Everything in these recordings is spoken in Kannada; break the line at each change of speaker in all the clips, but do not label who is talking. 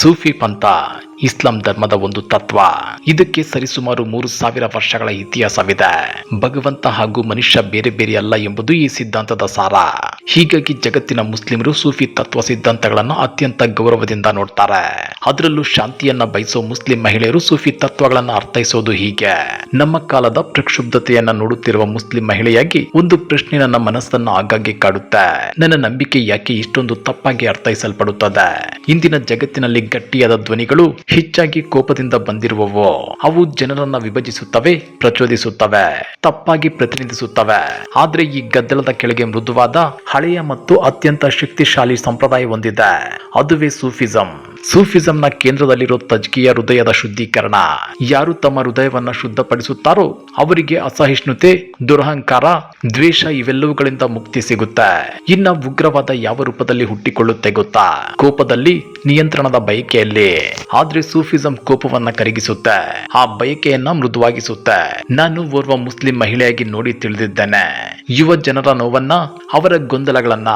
ಸೂಫಿ ಪಂಥ ಇಸ್ಲಾಂ ಧರ್ಮದ ಒಂದು ತತ್ವ. ಇದಕ್ಕೆ ಸರಿಸುಮಾರು 3000 ವರ್ಷಗಳ ಇತಿಹಾಸವಿದೆ. ಭಗವಂತ ಹಾಗೂ ಮನುಷ್ಯ ಬೇರೆ ಬೇರೆ ಅಲ್ಲ ಎಂಬುದು ಈ ಸಿದ್ಧಾಂತದ ಸಾರ. ಹೀಗಾಗಿ ಜಗತ್ತಿನ ಮುಸ್ಲಿಮರು ಸೂಫಿ ತತ್ವ ಸಿದ್ಧಾಂತಗಳನ್ನು ಅತ್ಯಂತ ಗೌರವದಿಂದ ನೋಡ್ತಾರೆ. ಅದರಲ್ಲೂ ಶಾಂತಿಯನ್ನ ಬಯಸೋ ಮುಸ್ಲಿಂ ಮಹಿಳೆಯರು ಸೂಫಿ ತತ್ವಗಳನ್ನು ಅರ್ಥೈಸೋದು ಹೀಗೆ. ನಮ್ಮ ಕಾಲದ ಪ್ರಕ್ಷುಬ್ಧತೆಯನ್ನ ನೋಡುತ್ತಿರುವ ಮುಸ್ಲಿಂ ಮಹಿಳೆಯಾಗಿ ಒಂದು ಪ್ರಶ್ನೆ ನನ್ನ ಮನಸ್ಸನ್ನು ಆಗಾಗ್ಗೆ ಕಾಡುತ್ತೆ. ನನ್ನ ನಂಬಿಕೆ ಯಾಕೆ ಇಷ್ಟೊಂದು ತಪ್ಪಾಗಿ ಅರ್ಥೈಸಲ್ಪಡುತ್ತದೆ? ಇಂದಿನ ಜಗತ್ತಿನಲ್ಲಿ ಗಟ್ಟಿಯಾದ ಧ್ವನಿಗಳು ಹೆಚ್ಚಾಗಿ ಕೋಪದಿಂದ ಬಂದಿರುವವು. ಅವು ಜನರನ್ನ ವಿಭಜಿಸುತ್ತವೆ, ಪ್ರಚೋದಿಸುತ್ತವೆ, ತಪ್ಪಾಗಿ ಪ್ರತಿನಿಧಿಸುತ್ತವೆ. ಆದ್ರೆ ಈ ಗದ್ದಲದ ಕೆಳಗೆ ಮೃದುವಾದ, ಹಳೆಯ ಮತ್ತು ಅತ್ಯಂತ ಶಕ್ತಿಶಾಲಿ ಸಂಪ್ರದಾಯ ಹೊಂದಿದೆ. ಅದುವೇ ಸೂಫಿಸಂ. ಸೂಫಿಸಂನ ಕೇಂದ್ರದಲ್ಲಿರೋ ತಜ್ಕಿಯ ಹೃದಯದ ಶುದ್ಧೀಕರಣ. ಯಾರು ತಮ್ಮ ಹೃದಯವನ್ನ ಶುದ್ಧಪಡಿಸುತ್ತಾರೋ ಅವರಿಗೆ ಅಸಹಿಷ್ಣುತೆ, ದುರಹಂಕಾರ, ದ್ವೇಷ ಇವೆಲ್ಲವುಗಳಿಂದ ಮುಕ್ತಿ ಸಿಗುತ್ತೆ. ಇನ್ನ ಉಗ್ರವಾದ ಯಾವ ರೂಪದಲ್ಲಿ ಹುಟ್ಟಿಕೊಳ್ಳುತ್ತೆ ಗೊತ್ತಾ? ಕೋಪದಲ್ಲಿ, ನಿಯಂತ್ರಣದ ಬಯಕೆಯಲ್ಲಿ. ಆದ್ರೆ ಸೂಫಿಸಂ ಕೋಪವನ್ನ ಕರಗಿಸುತ್ತೆ, ಆ ಬಯಕೆಯನ್ನ ಮೃದುವಾಗಿಸುತ್ತೆ. ನಾನು ಓರ್ವ ಮುಸ್ಲಿಂ ಮಹಿಳೆಯಾಗಿ ನೋಡಿ ತಿಳಿದಿದ್ದೇನೆ. ಯುವ ಜನರ ನೋವನ್ನ, ಅವರ ಗೊಂದಲಗಳನ್ನ.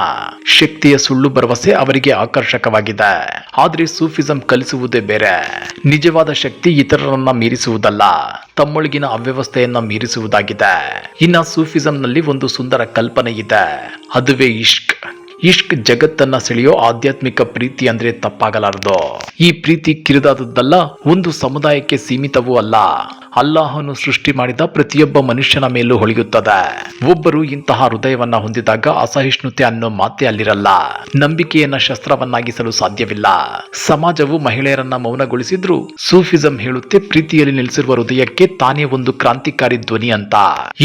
ಶಕ್ತಿಯ ಸುಳ್ಳು ಭರವಸೆ ಅವರಿಗೆ ಆಕರ್ಷಕವಾಗಿದೆ. ಆದ್ರೆ ಸೂಫಿಸಂ ಕಲಿಸುವುದೇ ಬೇರೆ. ನಿಜವಾದ ಶಕ್ತಿ ಇತರರನ್ನ ಮೀರಿಸುವುದಲ್ಲ, ತಮ್ಮೊಳಗಿನ ಅವ್ಯವಸ್ಥೆಯನ್ನ ಮೀರಿಸುವುದಾಗಿದೆ. ಇನ್ನ ಸೂಫಿಸಂನಲ್ಲಿ ಒಂದು ಸುಂದರ ಕಲ್ಪನೆ ಇದೆ. ಅದುವೇ ಇಷ್ಕ್. ಇಷ್ಕ್ ಜಗತ್ತನ್ನ ಸೆಳೆಯೋ ಆಧ್ಯಾತ್ಮಿಕ ಪ್ರೀತಿ ಅಂದ್ರೆ ತಪ್ಪಾಗಲಾರದು. ಈ ಪ್ರೀತಿ ಕಿರಿದಾದದ್ದಲ್ಲ, ಒಂದು ಸಮುದಾಯಕ್ಕೆ ಸೀಮಿತವೂ ಅಲ್ಲ. ಅಲ್ಲಾಹನು ಸೃಷ್ಟಿ ಮಾಡಿದ ಪ್ರತಿಯೊಬ್ಬ ಮನುಷ್ಯನ ಮೇಲೂ ಹೊಳೆಯುತ್ತದೆ. ಒಬ್ಬರು ಇಂತಹ ಹೃದಯವನ್ನ ಹೊಂದಿದಾಗ ಅಸಹಿಷ್ಣುತೆ ಅನ್ನೋ ಮಾತೆ ಅಲ್ಲಿರಲ್ಲ. ನಂಬಿಕೆಯನ್ನ ಶಸ್ತ್ರವನ್ನಾಗಿಸಲು ಸಾಧ್ಯವಿಲ್ಲ. ಸಮಾಜವು ಮಹಿಳೆಯರನ್ನ ಮೌನಗೊಳಿಸಿದ್ರು ಸೂಫಿಸಂ ಹೇಳುತ್ತೆ ಪ್ರೀತಿಯಲ್ಲಿ ನೆಲೆಸಿರುವ ಹೃದಯಕ್ಕೆ ತಾನೇ ಒಂದು ಕ್ರಾಂತಿಕಾರಿ ಧ್ವನಿ ಅಂತ.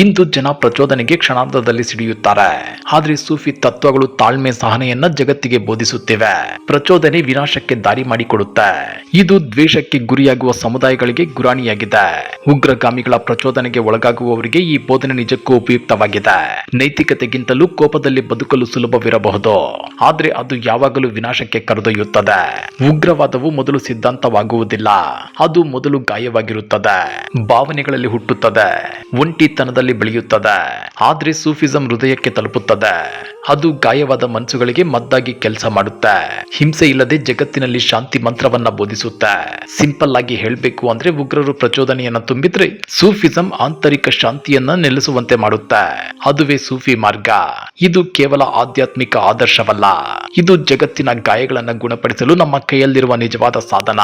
ಇಂದು ಜನ ಪ್ರಚೋದನೆಗೆ ಕ್ಷಣಾರ್ಧದಲ್ಲಿ ಸಿಡಿಯುತ್ತಾರೆ. ಆದ್ರೆ ಸೂಫಿ ತತ್ವಗಳು ತಾಳ್ಮೆ, ಸಹನೆಯನ್ನ ಜಗತ್ತಿಗೆ ಬೋಧಿಸುತ್ತಿವೆ. ಪ್ರಚೋದನೆ ವಿನಾಶಕ್ಕೆ ದಾರಿ ಮಾಡಿಕೊಡುತ್ತೆ. ಇದು ದ್ವೇಷಕ್ಕೆ ಗುರಿಯಾಗುವ ಸಮುದಾಯಗಳಿಗೆ ಗುರಾಣಿಯಾಗಿದೆ. ಉಗ್ರಗಾಮಿಗಳ ಪ್ರಚೋದನೆಗೆ ಒಳಗಾಗುವವರಿಗೆ ಈ ಬೋಧನೆ ನಿಜಕ್ಕೂ ಉಪಯುಕ್ತವಾಗಿದೆ. ನೈತಿಕತೆಗಿಂತಲೂ ಕೋಪದಲ್ಲಿ ಬದುಕಲು ಸುಲಭವಿರಬಹುದು, ಆದ್ರೆ ಅದು ಯಾವಾಗಲೂ ವಿನಾಶಕ್ಕೆ ಕರೆದೊಯ್ಯುತ್ತದೆ. ಉಗ್ರವಾದವು ಮೊದಲು ಸಿದ್ಧಾಂತವಾಗುವುದಿಲ್ಲ, ಅದು ಮೊದಲು ಗಾಯವಾಗಿರುತ್ತದೆ, ಭಾವನೆಗಳಲ್ಲಿ ಹುಟ್ಟುತ್ತದೆ, ಒಂಟಿತನದಲ್ಲಿ ಬೆಳೆಯುತ್ತದೆ. ಆದ್ರೆ ಸೂಫಿಸಂ ಹೃದಯಕ್ಕೆ ತಲುಪುತ್ತದೆ. ಅದು ಗಾಯವಾದ ಮನಸ್ಸುಗಳಿಗೆ ಮದ್ದಾಗಿ ಕೆಲಸ ಮಾಡುತ್ತೆ. ಹಿಂಸೆ ಇಲ್ಲದೆ ಜಗತ್ತಿನಲ್ಲಿ ಶಾಂತಿ ಮಂತ್ರವನ್ನ ಬೋಧಿಸುತ್ತೆ. ಸಿಂಪಲ್ ಆಗಿ ಹೇಳಬೇಕು ಅಂದ್ರೆ ಉಗ್ರರು ಪ್ರಚೋದನೆಯನ್ನ ತುಂಬಿದ್ರೆ ಸೂಫಿಸಂ ಆಂತರಿಕ ಶಾಂತಿಯನ್ನ ನೆಲೆಸುವಂತೆ ಮಾಡುತ್ತೆ. ಅದುವೇ ಸೂಫಿ ಮಾರ್ಗ. ಇದು ಕೇವಲ ಆಧ್ಯಾತ್ಮಿಕ ಆದರ್ಶವಲ್ಲ, ಇದು ಜಗತ್ತಿನ ಗಾಯಗಳನ್ನ ಗುಣಪಡಿಸಲು ನಮ್ಮ ಕೈಯಲ್ಲಿರುವ ನಿಜವಾದ ಸಾಧನ.